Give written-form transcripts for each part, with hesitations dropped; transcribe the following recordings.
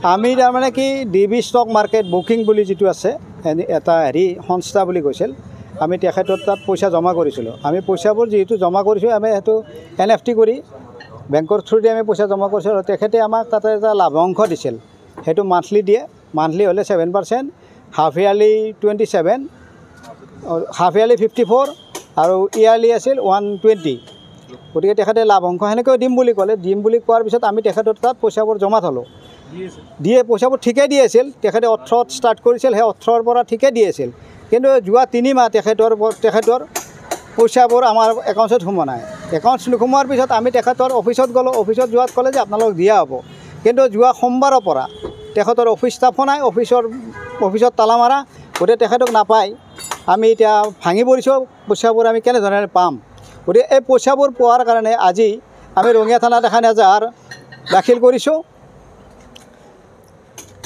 আমি তাৰমানে কি DB ষ্টক মাৰ্কেট বুকিং বুলি যিটো আছে এটা সংস্থা বুলি কৈছিল আমি তেখেতৰ তাত পইচা জমা কৰিছিলোঁ আমি পইচাবোৰ যিহেতু জমা কৰিছোঁ আমি সেইটো NFT কৰি বেংকৰ থ্ৰুদি আমি পইচা জমা কৰিছিলোঁ আৰু তেখেতে আমাক তাতে এটা লাভাংশ দিছিল সেইটো মান্থলি দিয়ে মান্থলি হ'লে 7% হাফ ইয়াৰলি 27 হাফ ইয়াৰলি 54 আৰু ইয়াৰলি আছিল 120 গতিকে তেখেতে লাভাংশ সেনেকৈ দিম বুলি ক'লে দিম বুলি কোৱাৰ পিছত আমি তেখেতৰ তাত পইচাবোৰ জমা থলোঁ দিয়ে পইচাবোৰ ঠিকে দি আছিল তেখেতে 18ত ষ্টাৰ্ট কৰিছিল সেই 18ৰ পৰা ঠিকে দি আছিল কিন্তু যোৱা 3 মাহ তেখেতৰ পইচাবোৰ আমাৰ একাউণ্টত সোমোৱা নাই একাউণ্ট নোসোমোৱাৰ পিছত আমি তেখেতৰ অফিচত গ'লোঁ অফিচত যোৱাত ক'লে যে আপোনালোক দিয়া হ'ব কিন্তু যোৱা সোমবাৰৰ পৰা তেখেতৰ অফিচ ষ্টাফো নাই অফিচত তালা মাৰা গতিকে তেখেতক নাপায় আমি এতিয়া ভাঙি পৰিছোঁ পইচাবোৰ আমি কেনেধৰণে পাম গতিকে এই পইচাবোৰ পোৱাৰ কাৰণে আজি আমি ৰঙিয়া থানাত এখন এজাহাৰ দাখিল কৰিছোঁ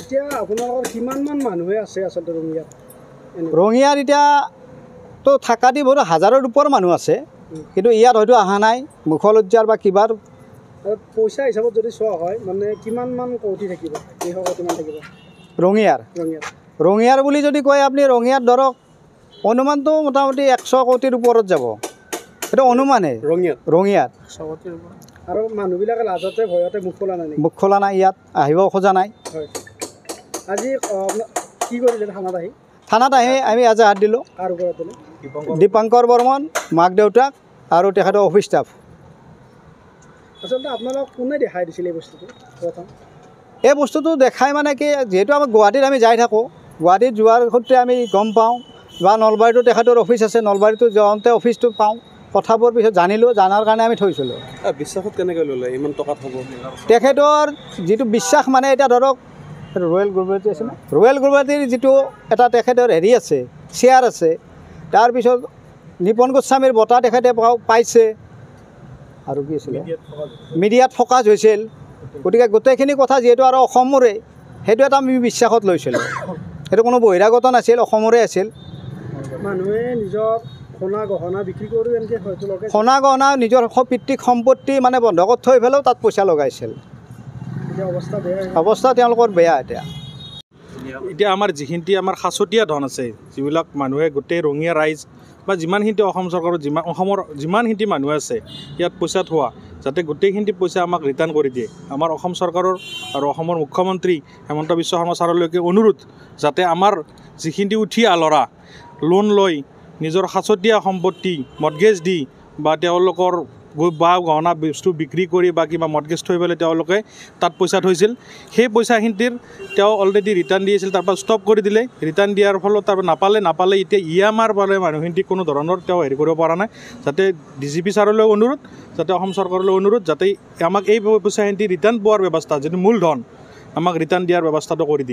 এতিয়া আপোনালোকৰ কিমানমান মানুহে আছে আচলতে ৰঙিয়াত এতিয়াতো থাকা দি বহুত হাজাৰৰ ওপৰ মানুহ আছে কিন্তু ইয়াত হয়তো অহা নাই মুখলজ্জাৰ বা কিবাৰ পইচা হিচাপত যদি চোৱা হয় মানে কিমানমান কোটি থাকিব কিমান থাকিব ৰঙিয়াৰ বুলি যদি কয় আপুনি ৰঙিয়াত ধৰক অনুমানটো মোটামুটি 100 কোটিৰ ওপৰত যাব সেইটো অনুমানে ৰঙিয়াত আৰু মানুহবিলাকে লাজতে ভয়তে মুখ খোলা নাই ইয়াত আহিব খোজা নাই আজি কি কৰিলে থানাত আহি আমি এজাহাৰ দিলোঁ দীপাংকৰ বৰ্মন মাক দেউতাক আৰু তেখেতৰ অফিচ ষ্টাফ আচলতে আপোনালোক কোনে দেখাই দিছিলে এই বস্তুটো দেখাই মানে কি যিহেতু আমাৰ গুৱাহাটীত আমি যাই থাকোঁ গুৱাহাটীত যোৱাৰ সূত্ৰে আমি গম পাওঁ বা নলবাৰীতো তেখেতৰ অফিচ আছে নলবাৰীতো যাওঁতে অফিচটো পাওঁ কথাবোৰ পিছত জানিলোঁ জানাৰ কাৰণে আমি থৈছিলোঁ বিশ্বাসত কেনেকৈ ল'লে ইমান টকা থ'ব তেখেতৰ যিটো বিশ্বাস মানে এতিয়া ধৰক ৰয়েল গ্ৰুবাৰ্টি আছে ৰয়েল গ্ৰুবাৰ্টিৰ যিটো এটা তেখেতৰ আছে শ্বেয়াৰ আছে তাৰপিছত নিপন গোস্বামীৰ বঁটা তেখেতে পাইছে আৰু কি আছিলে মিডিয়াত ফ'কাছ হৈছিল গতিকে গোটেইখিনি কথা যিহেতু আৰু অসমৰে সেইটো এটা আমি বিশ্বাসত লৈছিলোঁ সেইটো কোনো বহিৰাগত নাছিল অসমৰে আছিল মানুহে নিজৰ সোণা গহনা বিক্ৰী কৰি সোণা গহনা নিজৰ পিতৃক সম্পত্তি মানে বন্ধকত থৈ পেলাইও তাত পইচা লগাইছিল অৱস্থা তেওঁলোকৰ বেয়া এতিয়া আমাৰ যিখিনি আমাৰ সাঁচতীয়া ধন আছে যিবিলাক মানুহে গোটেই ৰঙিয়া ৰাইজ বা যিমানখিনি অসম চৰকাৰৰ অসমৰ যিমানখিনি মানুহ আছে ইয়াত পইচা থোৱা যাতে গোটেইখিনি পইচা আমাক ৰিটাৰ্ণ কৰি দিয়ে আমাৰ অসম চৰকাৰৰ আৰু অসমৰ মুখ্যমন্ত্ৰী হেমন্ত বিশ্ব শৰ্মা ছাৰলৈকে অনুৰোধ যাতে আমাৰ যিখিনি উঠি ল'ৰা লোন লৈ নিজৰ সাঁচতীয়া সম্পত্তি মৰ্টগেজ দি বা তেওঁলোকৰ বা গহনা বস্তু বিক্ৰী কৰি বা কিবা মৰ্টগেজ থৈ পেলাই তেওঁলোকে তাত পইচা থৈছিল সেই পইচাখিনিৰ তেওঁ অলৰেডি ৰিটাৰ্ণ দি আছিল তাৰপৰা ষ্টপ কৰি দিলে ৰিটাৰ্ণ দিয়াৰ ফলত তাৰপৰা নাপালে এতিয়া EMR পালে মানুহখিনি কোনো ধৰণৰ তেওঁ হেৰি কৰিব পৰা নাই যাতে DGP ছাৰলৈ অনুৰোধ যাতে অসম চৰকাৰলৈ অনুৰোধ যাতে আমাক এই পইচাখিনি ৰিটাৰ্ণ পোৱাৰ ব্যৱস্থা যিটো মূলধন আমাক ৰিটাৰ্ণ দিয়াৰ ব্যৱস্থাটো কৰি দিয়ে